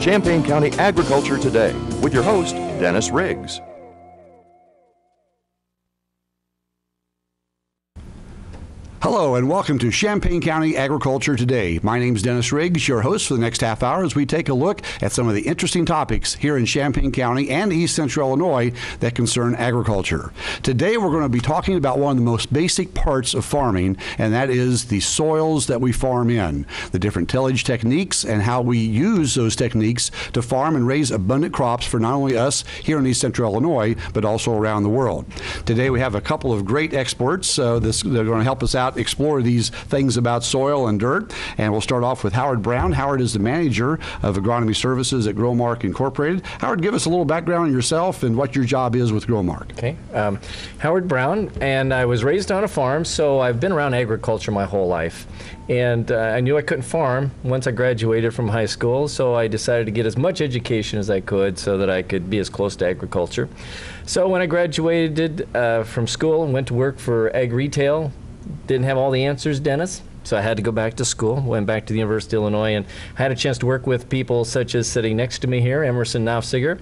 Champaign County Agriculture Today with your host, Dennis Riggs. Hello and welcome to Champaign County Agriculture Today. My name is Dennis Riggs, your host for the next half hour as we take a look at some of the interesting topics here in Champaign County and East Central Illinois that concern agriculture. Today we're going to be talking about one of the most basic parts of farming, and that is the soils that we farm in, the different tillage techniques and how we use those techniques to farm and raise abundant crops for not only us here in East Central Illinois, but also around the world. Today we have a couple of great experts they're going to help us out explore these things about soil and dirt. And we'll start off with Howard Brown. Howard is the manager of agronomy services at Growmark Incorporated. Howard, give us a little background on yourself and what your job is with Growmark. Okay. Howard Brown, and I was raised on a farm, so I've been around agriculture my whole life. And I knew I couldn't farm once I graduated from high school, so I decided to get as much education as I could so that I could be as close to agriculture. So when I graduated from school and went to work for ag retail, didn't have all the answers, Dennis, so I had to go back to school, went back to the University of Illinois, and had a chance to work with people such as sitting next to me here, Emerson Nafziger.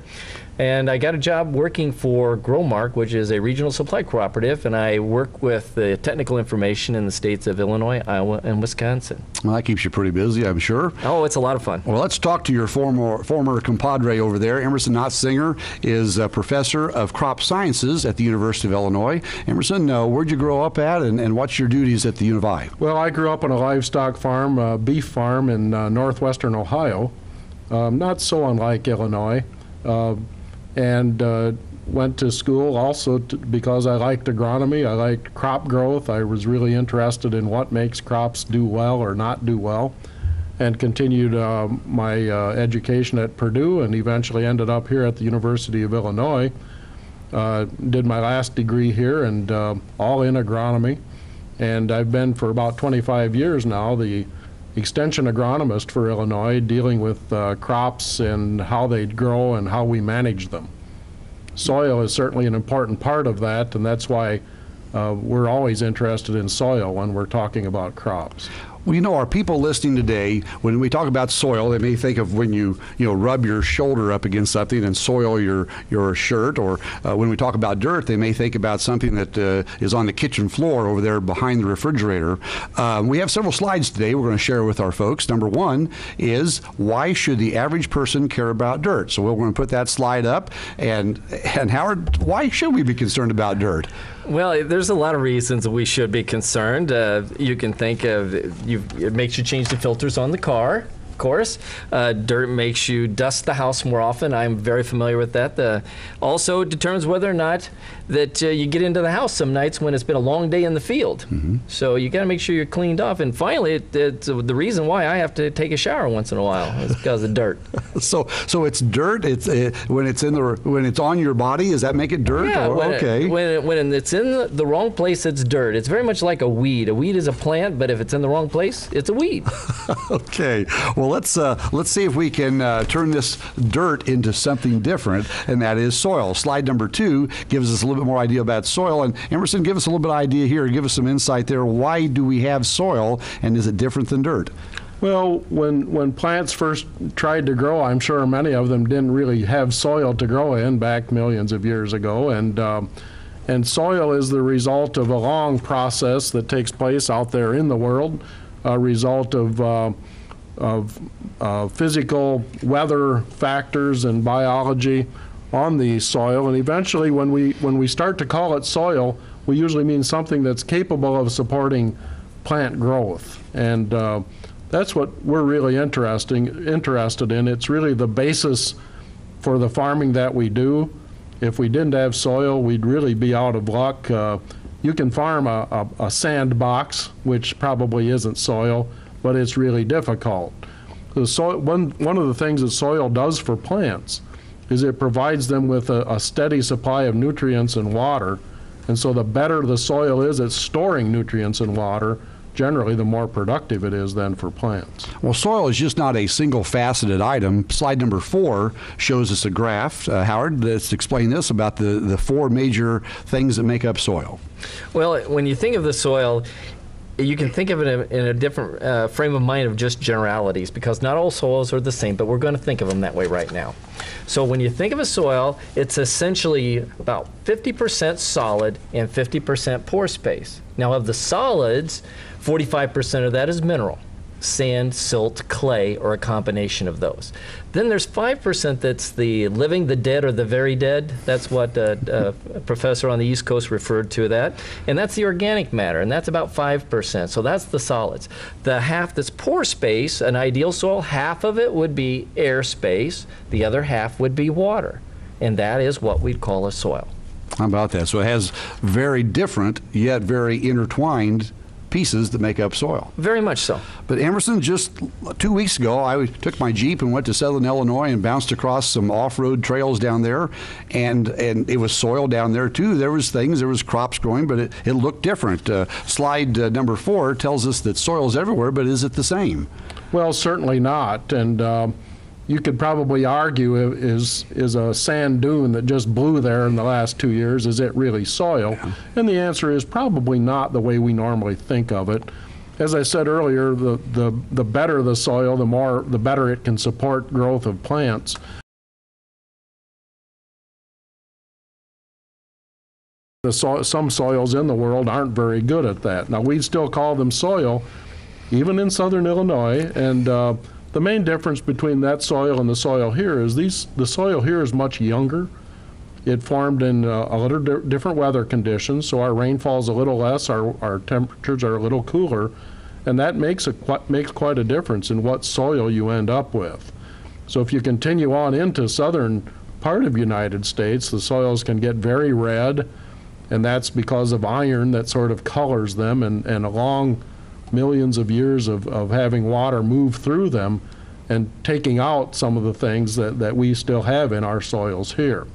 And I got a job working for Growmark, which is a regional supply cooperative, and I work with the technical information in the states of Illinois, Iowa, and Wisconsin. Well, that keeps you pretty busy, I'm sure. Oh, it's a lot of fun. Well, let's talk to your former compadre over there. Emerson Nafziger is a professor of crop sciences at the University of Illinois. Emerson, where'd you grow up at, and what's your duties at the U of I? Well, I grew up on a livestock farm, a beef farm in northwestern Ohio, not so unlike Illinois. And went to school also because I liked agronomy. I liked crop growth. I was really interested in what makes crops do well or not do well, and continued my education at Purdue and eventually ended up here at the University of Illinois. Did my last degree here and all in agronomy. And I've been for about 25 years now the extension agronomist for Illinois, dealing with crops and how they grow and how we manage them. Soil is certainly an important part of that, and that's why we're always interested in soil when we're talking about crops. Well, our people listening today, when we talk about soil, they may think of when you rub your shoulder up against something and soil your shirt, or when we talk about dirt, they may think about something that is on the kitchen floor over there behind the refrigerator. We have several slides today we're going to share with our folks. Number one is, why should the average person care about dirt? So we're going to put that slide up. And Howard, why should we be concerned about dirt? Well, there's a lot of reasons we should be concerned. You can think of, it makes you change the filters on the car, of course. Dirt makes you dust the house more often. I'm very familiar with that. Also, it determines whether or not that you get into the house some nights when it's been a long day in the field. Mm-hmm. So you got to make sure you're cleaned off. And finally, it's the reason why I have to take a shower once in a while is because of dirt. So it's dirt. It's when it's on your body. Does that make it dirt? Yeah. When it's in the wrong place, it's dirt. It's very much like a weed. A weed is a plant, but if it's in the wrong place, it's a weed. Okay. Well, let's see if we can turn this dirt into something different, and that is soil. Slide number 2 gives us a little bit more idea about soil. And Emerson, give us a little bit of idea here. Give us some insight there. Why do we have soil, and is it different than dirt? Well, when plants first tried to grow, I'm sure many of them didn't really have soil to grow in back millions of years ago. And soil is the result of a long process that takes place out there in the world, a result of physical weather factors and biology on the soil. And eventually, when we start to call it soil, we usually mean something that's capable of supporting plant growth. And that's what we're really interested in. It's really the basis for the farming that we do. If we didn't have soil, we'd really be out of luck. You can farm a sandbox, which probably isn't soil, but it's really difficult. The soil, one of the things that soil does for plants is it provides them with a steady supply of nutrients and water. And so the better the soil is at storing nutrients and water, generally the more productive it is then for plants. Well, soil is just not a single faceted item. Slide number 4 shows us a graph. Howard, let's explain this about the 4 major things that make up soil. Well, when you think of the soil, you can think of it in a different frame of mind of just generalities, because not all soils are the same, but we're going to think of them that way right now. So when you think of a soil, it's essentially about 50% solid and 50% pore space. Now of the solids, 45% of that is mineral. Sand, silt, clay, or a combination of those. Then there's 5% that's the living, the dead, or the very dead. That's what a professor on the East Coast referred to that. And that's the organic matter, and that's about 5%. So that's the solids. The half that's pore space, an ideal soil, half of it would be air space, the other half would be water. And that is what we'd call a soil. How about that? So it has very different, yet very intertwined pieces that make up soil. Very much so. But Emerson, just 2 weeks ago, I took my Jeep and went to Southern Illinois and bounced across some off-road trails down there, and it was soil down there too. There was crops growing, but it looked different. Slide number 4 tells us that soil's everywhere, but is it the same? Well, certainly not. And you could probably argue, is a sand dune that just blew there in the last 2 years, is it really soil? Yeah. And the answer is probably not the way we normally think of it. As I said earlier, the better the soil, the better it can support growth of plants. Some soils in the world aren't very good at that. Now, we still call them soil, even in Southern Illinois, and the main difference between that soil and the soil here is the soil here is much younger. It formed in a little different weather conditions, so our rainfall is a little less, our temperatures are a little cooler, and that makes quite a difference in what soil you end up with. So if you continue on into southern part of the United States, the soils can get very red, and that's because of iron that sort of colors them, and along millions of years of having water move through them and taking out some of the things that we still have in our soils here.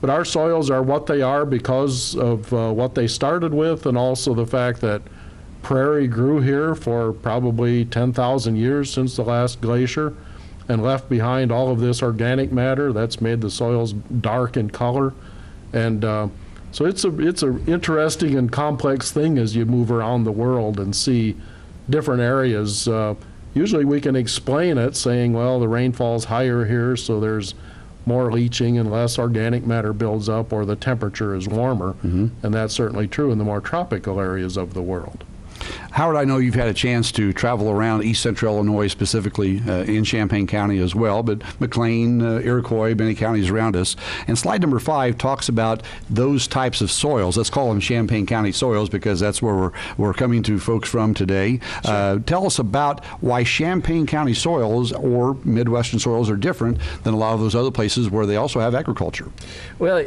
But our soils are what they are because of what they started with, and also the fact that prairie grew here for probably 10,000 years since the last glacier and left behind all of this organic matter that's made the soils dark in color. And so it's a interesting and complex thing as you move around the world and see different areas. Usually we can explain it saying, well, the rainfall's higher here, so there's more leaching and less organic matter builds up, or the temperature is warmer. Mm-hmm. And that's certainly true in the more tropical areas of the world. Howard, I know you've had a chance to travel around East Central Illinois, specifically in Champaign County as well, but McLean, Iroquois, many counties around us. And slide number 5 talks about those types of soils. Let's call them Champaign County soils because that's where we're coming to folks from today. Sure. Tell us about why Champaign County soils or Midwestern soils are different than a lot of those other places where they also have agriculture. Well,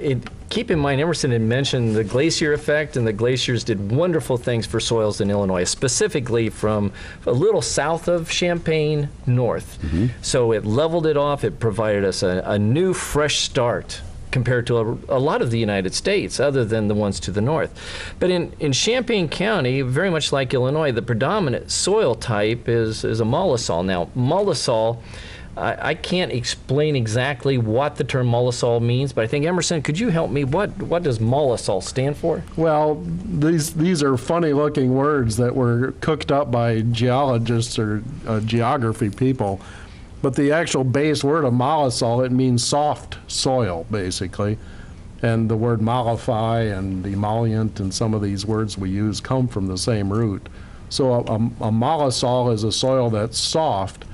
keep in mind, Emerson had mentioned the glacier effect, and the glaciers did wonderful things for soils in Illinois, specifically from a little south of Champaign north. Mm-hmm. So it leveled it off. It provided us a new, fresh start compared to a lot of the United States, other than the ones to the north. But in Champaign County, very much like Illinois, the predominant soil type is a mollisol. Now, mollisol, I can't explain exactly what the term mollisol means, but I think, Emerson, could you help me? What does mollisol stand for? Well, these are funny-looking words that were cooked up by geologists or geography people. But the actual base word of mollisol, it means soft soil, basically. And the word mollify and emollient and some of these words we use come from the same root. So a mollisol is a soil that's soft.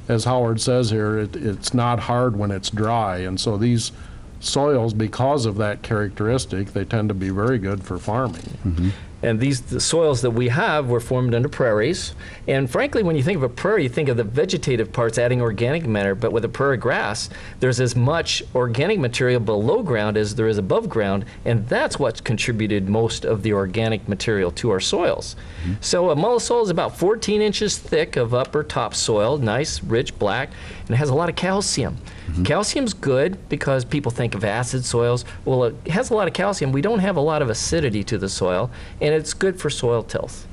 As Howard says here, it's not hard when it's dry, and so these soils, because of that characteristic, they tend to be very good for farming. Mm-hmm. And the soils that we have were formed under prairies. And frankly, when you think of a prairie, you think of the vegetative parts adding organic matter, but with a prairie grass, there's as much organic material below ground as there is above ground, and that's what's contributed most of the organic material to our soils. Mm-hmm. So a mollisol is about 14 inches thick of upper topsoil, nice, rich, black, and it has a lot of calcium. Mm-hmm. Calcium's good because people think of acid soils. Well, it has a lot of calcium. We don't have a lot of acidity to the soil, and it's good for soil tilth.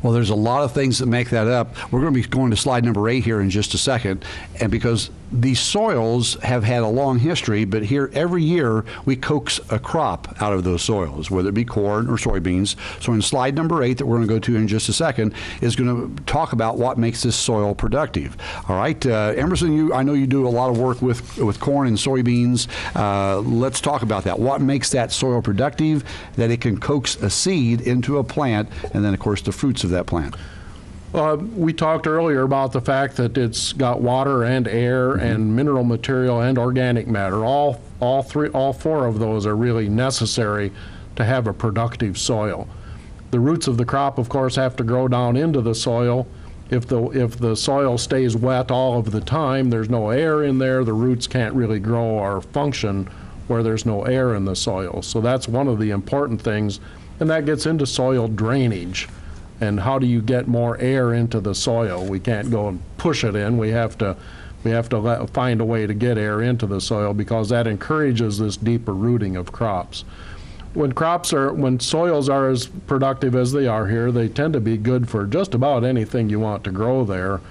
Well, there's a lot of things that make that up. We're going to be going to slide number 8 here in just a second, and because these soils have had a long history, but here every year we coax a crop out of those soils, whether it be corn or soybeans. So in slide number 8 that we're going to go to in just a second is going to talk about what makes this soil productive. All right, Emerson, I know you do a lot of work with corn and soybeans. Let's talk about that. What makes that soil productive, that it can coax a seed into a plant, and then of course the fruits of that plant? We talked earlier about the fact that it's got water and air and mineral material and organic matter. All four of those are really necessary to have a productive soil. The roots of the crop, of course, have to grow down into the soil. If the soil stays wet all of the time, there's no air in there, the roots can't really grow or function where there's no air in the soil. So that's one of the important things, and that gets into soil drainage. And how do you get more air into the soil? We can't go and push it in. We have to find a way to get air into the soil, because that encourages this deeper rooting of crops. When soils are as productive as they are here, they tend to be good for just about anything you want to grow there,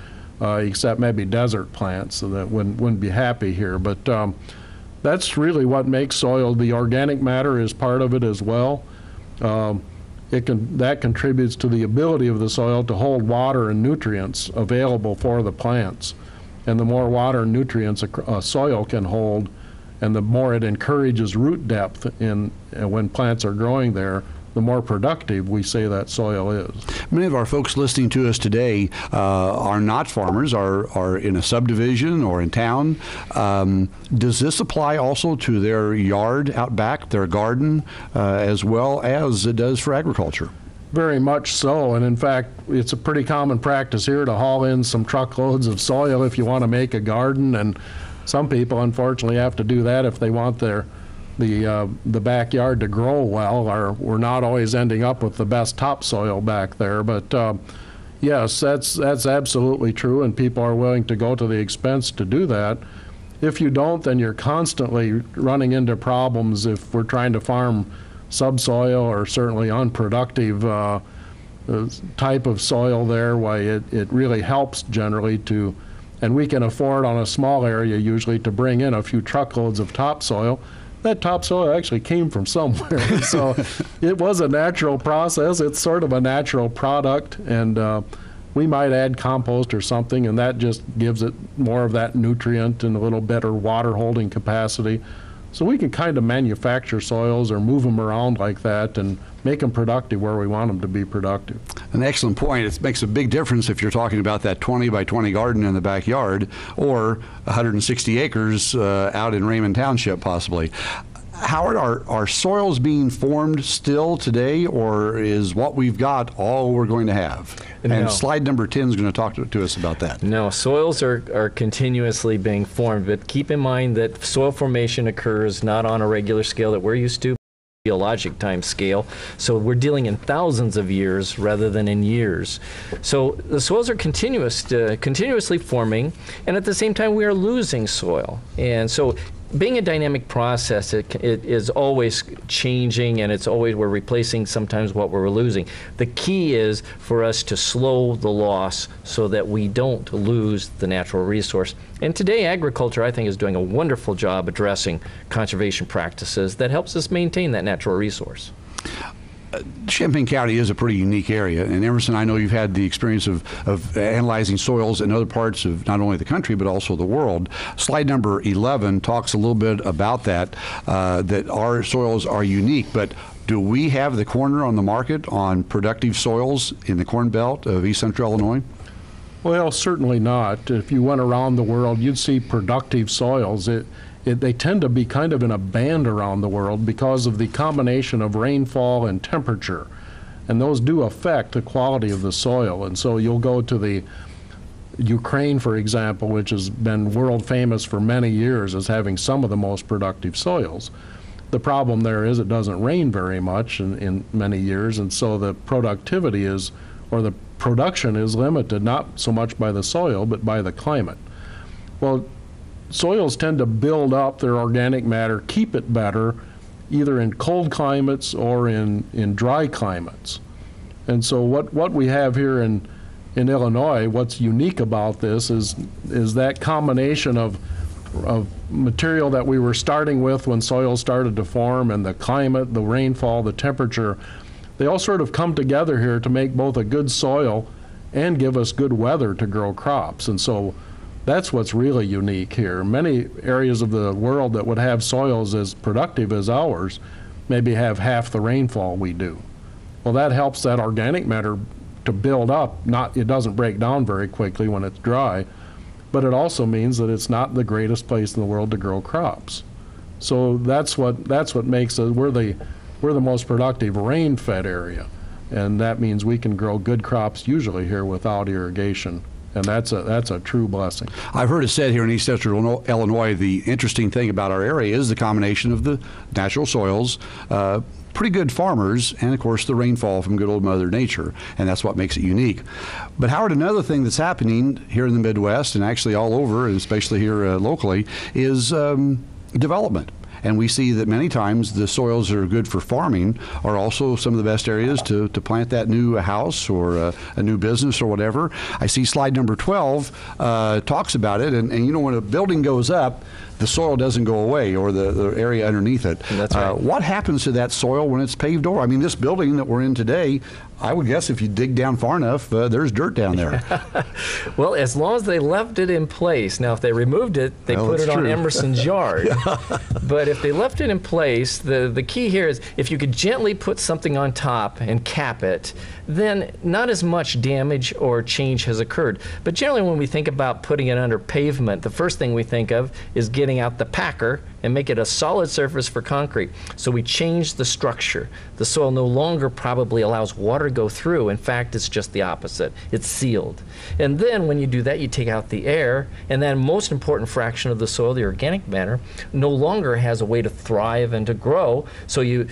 except maybe desert plants, so that wouldn't be happy here. But that's really what makes soil. The organic matter is part of it as well. That contributes to the ability of the soil to hold water and nutrients available for the plants. And the more water and nutrients a soil can hold, and the more it encourages root depth when plants are growing there, the more productive we say that soil is. Many of our folks listening to us today are not farmers, are in a subdivision or in town. Does this apply also to their yard out back, their garden, as well as it does for agriculture? Very much so, and in fact, it's a pretty common practice here to haul in some truckloads of soil if you want to make a garden, and some people unfortunately have to do that if they want the backyard to grow well, or we're not always ending up with the best topsoil back there. But yes, that's absolutely true, and people are willing to go to the expense to do that. If you don't, then you're constantly running into problems if we're trying to farm subsoil or certainly unproductive type of soil there. Why it really helps generally to, and we can afford on a small area usually to bring in a few truckloads of topsoil. That topsoil actually came from somewhere. So it was a natural process. It's sort of a natural product, and we might add compost or something, and that just gives it more of that nutrient and a little better water holding capacity. So we can kind of manufacture soils or move them around like that and make them productive where we want them to be productive. An excellent point. It makes a big difference if you're talking about that 20 by 20 garden in the backyard or 160 acres out in Raymond Township possibly. Howard, are soils being formed still today, or is what we've got all we're going to have? No. And slide number 10 is going to talk to us about that. No, soils are continuously being formed, but keep in mind that soil formation occurs not on a regular scale that we're used to, geologic time scale. So we're dealing in thousands of years rather than in years. So the soils are continuously forming, and at the same time we are losing soil. And so being a dynamic process, it is always changing, and we're replacing sometimes what we're losing. The key is for us to slow the loss so that we don't lose the natural resource. And today agriculture, I think, is doing a wonderful job addressing conservation practices that helps us maintain that natural resource. Champaign County is a pretty unique area, and Emerson, I know you've had the experience of analyzing soils in other parts of not only the country but also the world. Slide number 11 talks a little bit about that our soils are unique, but do we have the corner on the market on productive soils in the Corn Belt of East Central Illinois? Well, certainly not. If you went around the world, you'd see productive soils. They tend to be kind of in a band around the world because of the combination of rainfall and temperature. And those do affect the quality of the soil. And so you'll go to the Ukraine, for example, which has been world famous for many years as having some of the most productive soils. The problem there is it doesn't rain very much in many years, and so the productivity is, or the production is limited not so much by the soil but by the climate. Well, soils tend to build up their organic matter, keep it better, either in cold climates or in dry climates. And so what we have here in in Illinois, what's unique about this is that combination of material that we were starting with when soils started to form, and the climate, the rainfall, the temperature. They all sort of come together here to make both a good soil and give us good weather to grow crops. And so that's what's really unique here. Many areas of the world that would have soils as productive as ours maybe have half the rainfall we do. Well, that helps that organic matter to build up. It doesn't break down very quickly when it's dry, but it also means that it's not the greatest place in the world to grow crops. So that's what makes us, we're the most productive rain-fed area, and that means we can grow good crops usually here without irrigation, and that's a true blessing. I've heard it said here in East Central Illinois, the interesting thing about our area is the combination of the natural soils, pretty good farmers, and of course the rainfall from good old Mother Nature, and that's what makes it unique. But Howard, another thing that's happening here in the Midwest, and actually all over, and especially here locally, is development. And we see that many times the soils that are good for farming are also some of the best areas to plant that new house or a new business or whatever. I see slide number 12 talks about it, and you know, when a building goes up, the soil doesn't go away, or the area underneath it. That's right. What happens to that soil when it's paved over? I mean, this building that we're in today, I would guess if you dig down far enough, there's dirt down there. Well, as long as they left it in place. Now, if they removed it, they put it on Emerson's yard. But if they left it in place, the key here is if you could gently put something on top and cap it, then not as much damage or change has occurred. But generally, when we think about putting it under pavement, the first thing we think of is getting out the packer and make it a solid surface for concrete. So we change the structure. The soil no longer probably allows water to go through. In fact, it's just the opposite. It's sealed. And then when you do that, you take out the air, and that most important fraction of the soil, the organic matter, no longer has a way to thrive and to grow. So you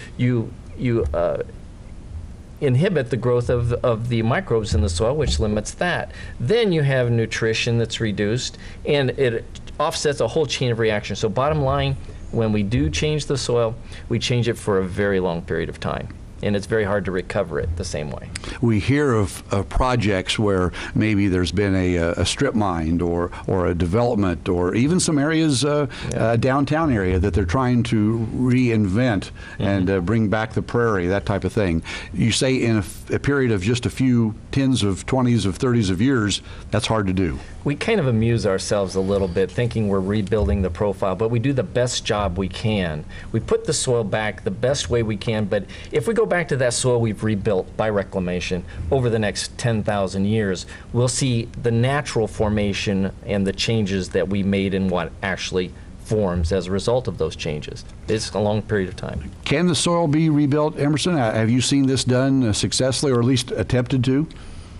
inhibit the growth of the microbes in the soil, which limits that. Then you have nutrition that's reduced, and it offsets a whole chain of reaction. So bottom line, when we do change the soil, we change it for a very long period of time. And it's very hard to recover it the same way. We hear of projects where maybe there's been a strip mine or a development, or even some areas, a downtown area that they're trying to reinvent and bring back the prairie, that type of thing. You say in a period of just a few tens of 20s of 30s of years, that's hard to do. We kind of amuse ourselves a little bit thinking we're rebuilding the profile, but we do the best job we can. We put the soil back the best way we can, but if we go back to that soil we've rebuilt by reclamation over the next 10,000 years, we'll see the natural formation and the changes that we made in what actually forms as a result of those changes. It's a long period of time. Can the soil be rebuilt, Emerson? Have you seen this done successfully, or at least attempted to?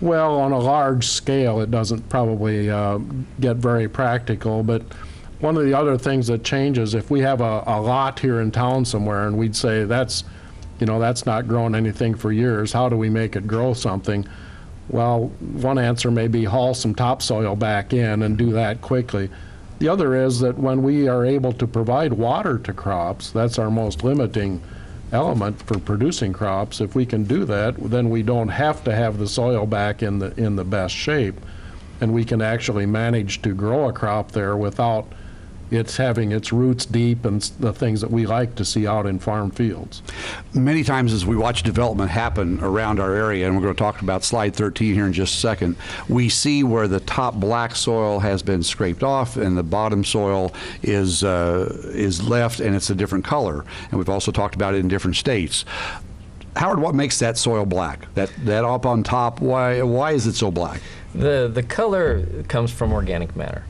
Well, on a large scale, it doesn't probably get very practical, but one of the other things that changes, if we have a lot here in town somewhere and we'd say that's not grown anything for years, how do we make it grow something? Well, one answer may be haul some topsoil back in and do that quickly. The other is that when we are able to provide water to crops, that's our most limiting element for producing crops. If we can do that, then we don't have to have the soil back in the best shape, and we can actually manage to grow a crop there without it's having its roots deep and the things that we like to see out in farm fields. Many times as we watch development happen around our area, and we're going to talk about slide 13 here in just a second, we see where the top black soil has been scraped off and the bottom soil is left, and it's a different color. And we've also talked about it in different states. Howard, what makes that soil black? That up on top, why is it so black? The color comes from organic matter.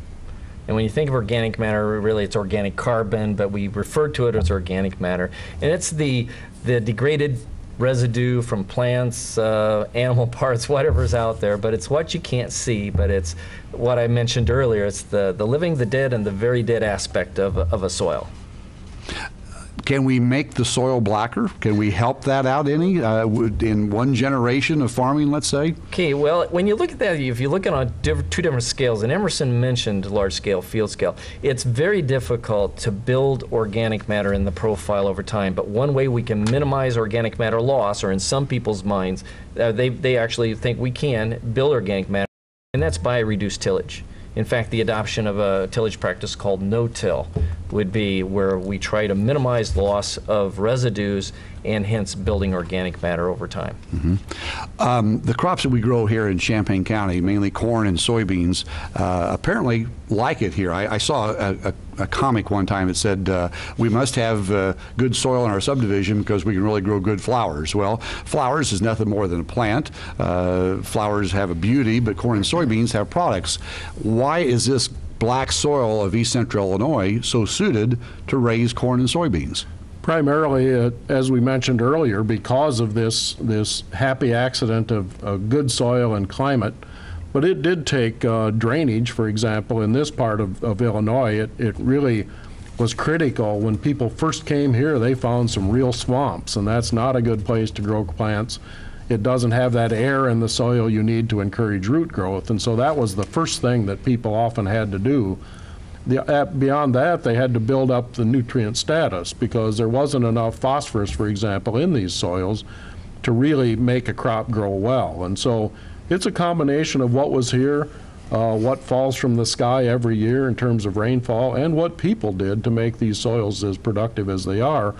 And when you think of organic matter, really it's organic carbon, but we refer to it as organic matter. And it's the degraded residue from plants, animal parts, whatever's out there, but it's what you can't see, but it's what I mentioned earlier. It's the living, the dead, and the very dead aspect of a soil. Can we make the soil blacker? Can we help that out any in one generation of farming, let's say? Okay, well, when you look at that, if you look at on two different scales, and Emerson mentioned large scale, field scale, it's very difficult to build organic matter in the profile over time. But one way we can minimize organic matter loss, or in some people's minds, they actually think we can build organic matter, And that's by reduced tillage. In fact, the adoption of a tillage practice called no-till would be where we try to minimize loss of residues and hence building organic matter over time. The crops that we grow here in Champaign County, mainly corn and soybeans, apparently like it here. I saw a comic one time that said we must have good soil in our subdivision because we can really grow good flowers. Well, flowers is nothing more than a plant. Flowers have a beauty, but corn and soybeans have products. Why is this black soil of East Central Illinois so suited to raise corn and soybeans? Primarily, as we mentioned earlier, because of this happy accident of good soil and climate. But it did take drainage, for example, in this part of Illinois. It really was critical. When people first came here, they found some real swamps, and that's not a good place to grow plants. It doesn't have that air in the soil you need to encourage root growth, and so that was the first thing that people often had to do. Beyond that, they had to build up the nutrient status because there wasn't enough phosphorus, for example, in these soils to really make a crop grow well. And so it's a combination of what was here, what falls from the sky every year in terms of rainfall, and what people did to make these soils as productive as they are.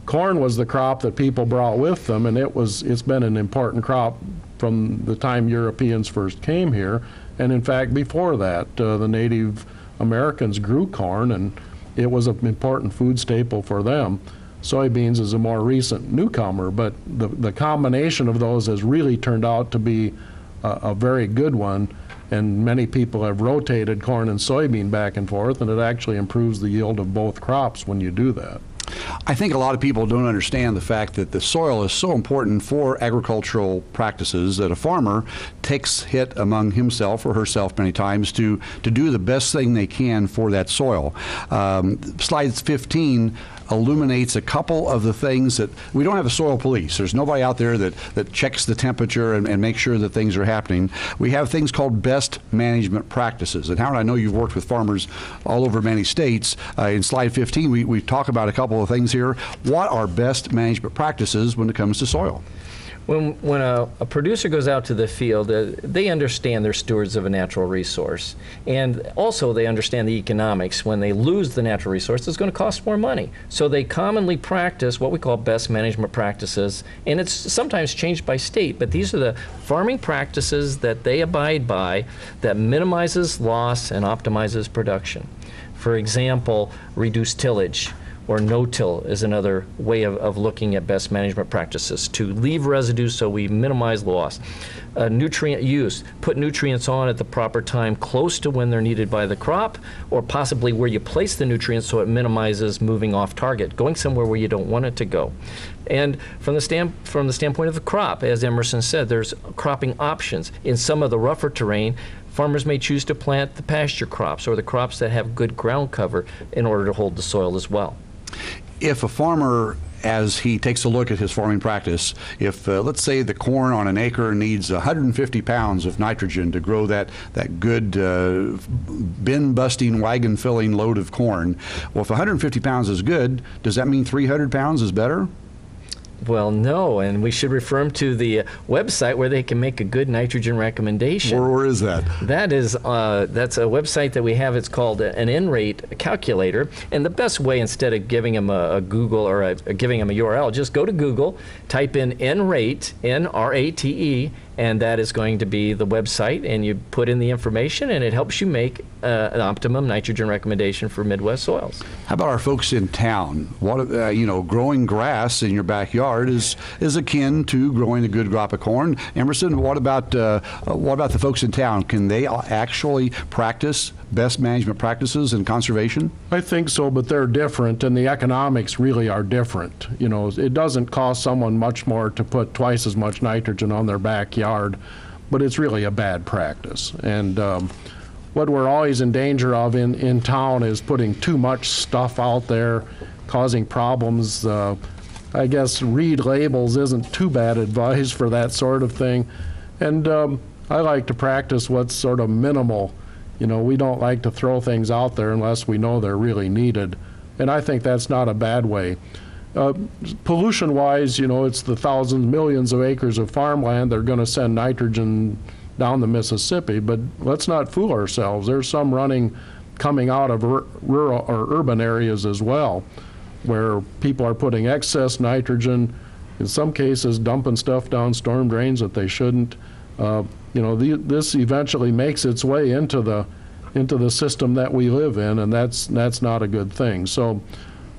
Corn was the crop that people brought with them, and it's been an important crop from the time Europeans first came here. And in fact, before that, the Native Americans grew corn, and it was an important food staple for them. Soybeans is a more recent newcomer, but the combination of those has really turned out to be a very good one, and many people have rotated corn and soybean back and forth, and it actually improves the yield of both crops when you do that. I think a lot of people don't understand the fact that the soil is so important for agricultural practices that a farmer takes hit among himself or herself many times to do the best thing they can for that soil. Slide 15 illuminates a couple of the things that we don't have a soil police. There's nobody out there that checks the temperature and makes sure that things are happening. We have things called best management practices. And Howard, I know you've worked with farmers all over many states. In slide 15, we talk about a couple of things here. What are best management practices when it comes to soil? When a producer goes out to the field, they understand they're stewards of a natural resource. And also they understand the economics. When they lose the natural resource, it's going to cost more money. So they commonly practice what we call best management practices. And it's sometimes changed by state, but these are the farming practices that they abide by that minimizes loss and optimizes production. For example, reduced tillage, or no-till is another way of looking at best management practices, to leave residues so we minimize loss. Nutrient use, put nutrients on at the proper time close to when they're needed by the crop, or possibly where you place the nutrients so it minimizes moving off target, going somewhere where you don't want it to go. And from the standpoint of the crop, as Emerson said, there's cropping options. In some of the rougher terrain, farmers may choose to plant the pasture crops or the crops that have good ground cover in order to hold the soil as well. If a farmer, as he takes a look at his farming practice, if let's say the corn on an acre needs 150 pounds of nitrogen to grow that good bin-busting, wagon-filling load of corn, well, if 150 pounds is good, does that mean 300 pounds is better? Well, no, and we should refer them to the website where they can make a good nitrogen recommendation. Where is that? That's a website that we have. It's called an N-rate calculator. And the best way, instead of giving them a Google or giving them a URL, just go to Google, type in N-rate, N-R-A-T-E, and that is going to be the website, and you put in the information, and it helps you make an optimum nitrogen recommendation for Midwest soils. How about our folks in town? What growing grass in your backyard is akin to growing a good crop of corn. Emerson, what about the folks in town? Can they actually practice best management practices in conservation? I think so, but they're different, and the economics really are different. It doesn't cost someone much more to put twice as much nitrogen on their backyard, but it's really a bad practice. And what we're always in danger of in town is putting too much stuff out there, causing problems. I guess read labels isn't too bad advice for that sort of thing. And I like to practice what's sort of minimal. We don't like to throw things out there unless we know they're really needed. And I think that's not a bad way. Pollution-wise, it's the thousands, millions of acres of farmland that are going to send nitrogen down the Mississippi. But let's not fool ourselves. There's some coming out of rural or urban areas as well, where people are putting excess nitrogen, in some cases dumping stuff down storm drains that they shouldn't. This eventually makes its way into the system that we live in, and that's not a good thing. So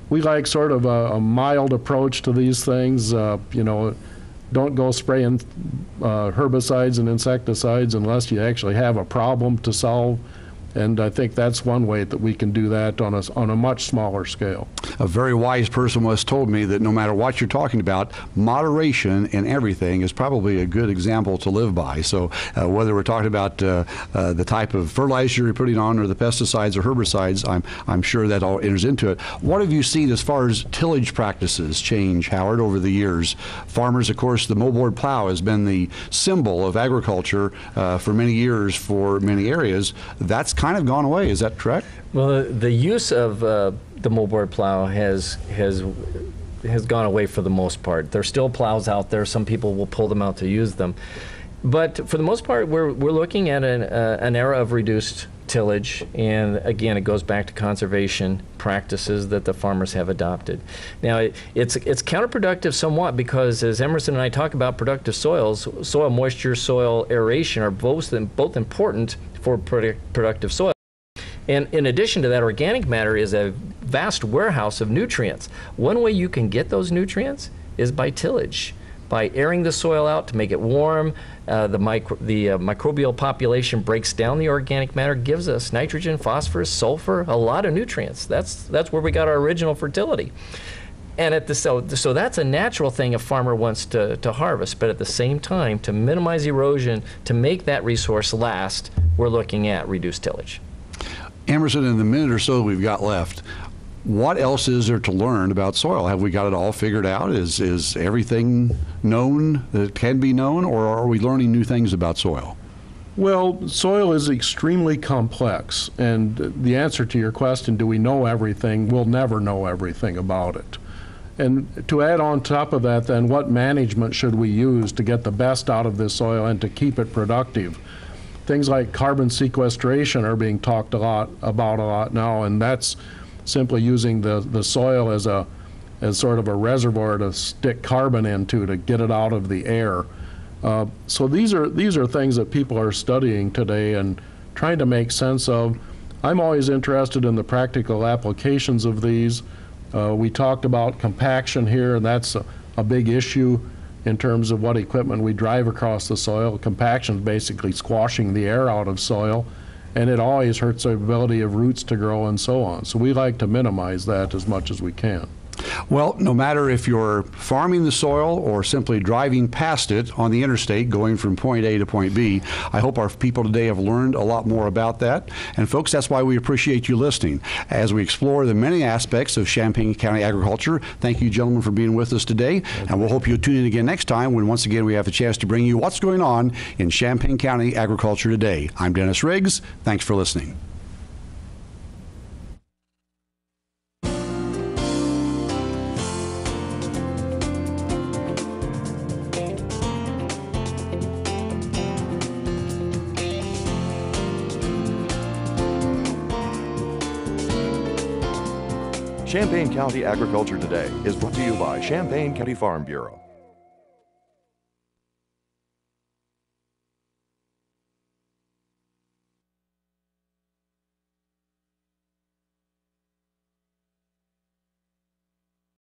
we like sort of a mild approach to these things. Don't go spraying herbicides and insecticides unless you actually have a problem to solve. And I think that's one way that we can do that on a much smaller scale. A very wise person once told me that no matter what you're talking about, moderation in everything is probably a good example to live by. So whether we're talking about the type of fertilizer you're putting on or the pesticides or herbicides, I'm sure that all enters into it. What have you seen as far as tillage practices change, Howard, over the years? Farmers, of course, the moldboard plow has been the symbol of agriculture for many years for many areas. That's kind of gone away. Is that correct? Well, the use of the moldboard plow has gone away for the most part. There's still plows out there. Some people will pull them out to use them, but for the most part, we're looking at an era of reduced tillage, and again, it goes back to conservation practices that the farmers have adopted. Now, it's counterproductive somewhat because, as Emerson and I talk about productive soils, soil moisture, soil aeration are both important for productive soil. And in addition to that, organic matter is a vast warehouse of nutrients. One way you can get those nutrients is by tillage, by airing the soil out to make it warm. The microbial population breaks down the organic matter, gives us nitrogen, phosphorus, sulfur, a lot of nutrients. That's where we got our original fertility. And so that's a natural thing a farmer wants to harvest, but at the same time, to minimize erosion, to make that resource last, we're looking at reduced tillage. Emerson, in the minute or so that we've got left, what else is there to learn about soil? Have we got it all figured out? Is everything known that can be known, or are we learning new things about soil? Well, soil is extremely complex, and the answer to your question, do we know everything? We'll never know everything about it. And to add on top of that, then, what management should we use to get the best out of this soil and to keep it productive? Things like carbon sequestration are being talked about a lot now, and that's simply using the soil as sort of a reservoir to stick carbon into to get it out of the air. So these are things that people are studying today and trying to make sense of. I'm always interested in the practical applications of these. We talked about compaction here, and that's a big issue in terms of what equipment we drive across the soil. Compaction is basically squashing the air out of soil, and it always hurts the ability of roots to grow and so on. So we like to minimize that as much as we can. Well, no matter if you're farming the soil or simply driving past it on the interstate going from point A to point B, I hope our people today have learned a lot more about that. And folks, that's why we appreciate you listening. As we explore the many aspects of Champaign County agriculture, thank you, gentlemen, for being with us today. And we'll hope you'll tune in again next time when once again we have a chance to bring you what's going on in Champaign County agriculture today. I'm Dennis Riggs. Thanks for listening. Champaign County Agriculture Today is brought to you by Champaign County Farm Bureau.